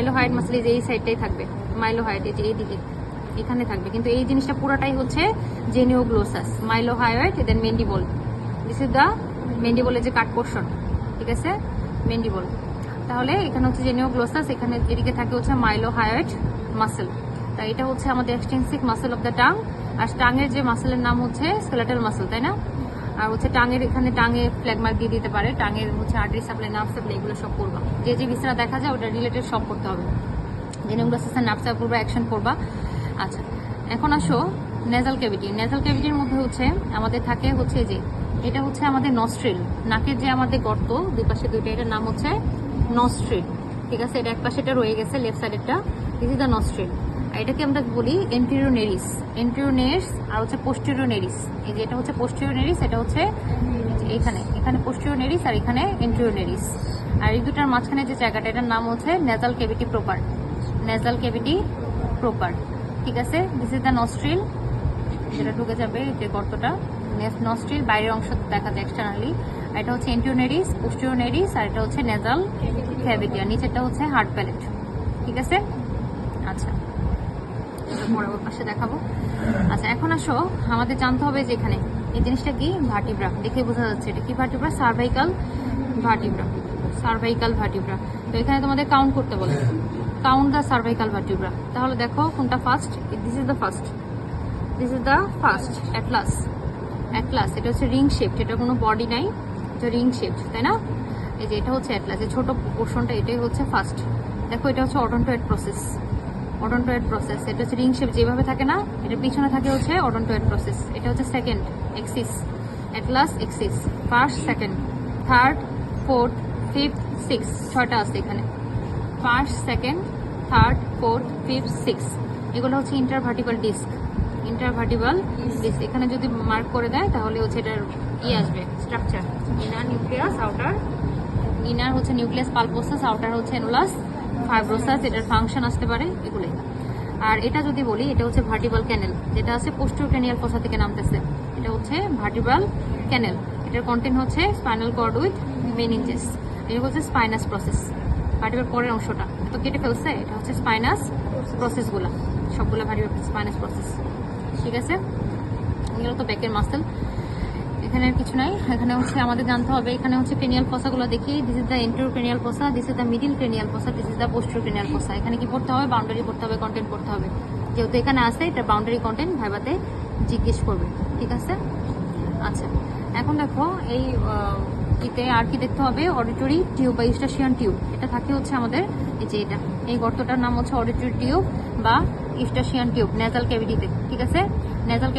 মাইলোহায়োইড muscle এই সাইডটাই থাকবে, মাইলোহায়োইড এই যে এইদিকে এখানে থাকবে, কিন্তু এই জিনিসটা পুরোটাই হচ্ছে জেনিওগ্লোসাস, মাইলোহায়োইড দেন মেন্ডিবল। দিস ইজ দ্য মেন্ডিবলের যে কাট পোর্শন, ঠিক আছে, মেন্ডিবল। তাহলে এখানে হচ্ছে জেনিওগ্লোসাস, এখানে এদিকে থাকে হচ্ছে মাইলোহায়োইড মাসল। তা এটা হচ্ছে আমাদের extensive muscle of the tongue. আর টাঙের যে মাসলের নাম হচ্ছে স্কেলেটাল মাসল, তাই না? আর হচ্ছে টাঙের এখানে টাঙে ফ্ল্যাগ মার্ক দিয়ে দিতে পারে, টাঙের হচ্ছে আর্টারি সাপ্লাই, নার্ভ সাপ্লাই, এগুলো সব করবা। যে যে বিছানা দেখা যায় ওটা রিলেটেড সব করতে হবে। জেনিওগ্লোসাসের নার্ভ সাপ্লাই করবা, অ্যাকশন করবা। আচ্ছা, এখন আসো নেজাল ক্যাভিটি। নেজাল ক্যাভিটির মধ্যে হচ্ছে আমাদের থাকে হচ্ছে যে এটা হচ্ছে আমাদের নস্ট্রিল, নাকের যে আমাদের গর্ত দুই পাশে দুইটা, এটার নাম হচ্ছে নস্ট্রিল, ঠিক আছে। এটা এক পাশে এটা রয়ে গেছে, লেফট সাইডেরটা, দিস ইজ দ্য নস্ট্রিল। আর এটাকে আমরা বলি এন্টেরিয়র নেরিস, এন্টেরিয়র নেরিস আর হচ্ছে পোস্টেরিয়র নেরিস। এই যে এটা হচ্ছে পোস্টেরিয়র নেরিস, এটা হচ্ছে এখানে, এখানে পোস্টেরিয়র নেরিস আর এখানে এন্টেরিয়র নেরিস। আর এই দুটার মাঝখানে যে জায়গাটা, এটার নাম হচ্ছে nasal cavity proper, nasal cavity proper, ঠিক আছে। দিস ইজ দ্য নস্ট্রিল, যেটা ঢুকে যাবে যে গর্তটা, নস্ট্রিল বাইরের অংশ দেখা যায় এক্সটার্নালি। এটা হচ্ছে এন্টেরিয়র নেরিস, পোস্টেরিয়র নেরিস, আর এটা হচ্ছে নেজাল ক্যাভিটি, আর নিচেরটা হচ্ছে হার্ড প্যালেট, ঠিক আছে। আচ্ছা, পরে ওর পাশে দেখাবো। আচ্ছা, এখন আসো আমাদের জানতে হবে যে এখানে এই জিনিসটা কি, ভার্টিব্রা। দেখে বোঝা যাচ্ছে এটা কি vertebra, cervical vertebra, cervical vertebra. তো এখানে তোমাদের কাউন্ট করতে বলে, কাউন্ট দ্য সার্ভাইকাল ভার্টিব্রা। তাহলে দেখো কোনটা first, this is the first, this is the first Atlas, Atlas. এটা হচ্ছে রিং শেপ, এটা কোনো বডি নাই, এটা রিং শেপ, তাই না? এই যে এটা হচ্ছে অ্যাটলাস, এই ছোট পোর্শনটা, এটাই হচ্ছে ফার্স্ট। দেখো এটা হচ্ছে অডন্টোয়েড প্রসেস, অডন্টোয়েড প্রসেস। এটা হচ্ছে রিং শেপ যেভাবে থাকে না, এটা পিছনে থাকে হচ্ছে অডন্টোয়েড প্রসেস। এটা হচ্ছে second axis, Atlas axis, first, second, third, fourth, fifth, six, ছয়টা আছে এখানে, first, second, third, fourth, fifth, six. এগুলো হচ্ছে ইন্টারভার্টিবাল ডিস্ক, ইন্টারভার্টিবাল ডিস্ক। এখানে যদি মার্ক করে দেয় তাহলে হচ্ছে এটার আসবে structure, inner nucleus, outer, inner হচ্ছে নিউক্লিয়াস পালপোসাস, আউটার হচ্ছে এনুলাস ফাইব্রোসাস, এটার ফাংশন আসতে পারে এগুলোই। আর এটা যদি বলি, এটা হচ্ছে ভার্টিবাল ক্যানেল, যেটা আছে পোস্টেরিয়র ক্যানিয়াল ফসা থেকে নামতেছে, এটা হচ্ছে ভার্টিবাল ক্যানেল। এটার কন্টেন্ট হচ্ছে স্পাইনাল কর্ড উইথ মেনিনজেস। এটা হচ্ছে স্পাইনাস প্রসেস, ভার্টিবাল পরের অংশটা তো কেটে ফেলছে, এটা হচ্ছে স্পাইনাস প্রসেসগুলো, সবগুলো ভার্টিবাল স্পাইনাস প্রসেস, ঠিক আছে। এগুলো তো ব্যাকের মাসেল, এখানে আর কিছু নাই। এখানে হচ্ছে আমাদের জানতে হবে, এখানে হচ্ছে ক্রেনিয়াল ফসাগুলো দেখি, this is the anterior cranial fossa, this is the middle cranial fossa, this is the posterior cranial fossa. এখানে কি পড়তে হবে, বাউন্ডারি পড়তে হবে, কন্টেন্ট পড়তে হবে। যেহেতু এখানে আছে, এটা বাউন্ডারি কন্টেন্ট ভাইবাতে জিজ্ঞেস করবে, ঠিক আছে। আচ্ছা, এখন দেখো এই ইতে আর কি দেখতে হবে, অডিটরি টিউব বা ইউস্টাশিয়ান টিউব। এটা থাকে হচ্ছে আমাদের এই যে এটা, এই গর্তটার নাম হচ্ছে অডিটরি টিউব বা ইউস্টাশিয়ান টিউব, নেজাল ক্যাভিটিতে, ঠিক আছে। Nasal cavity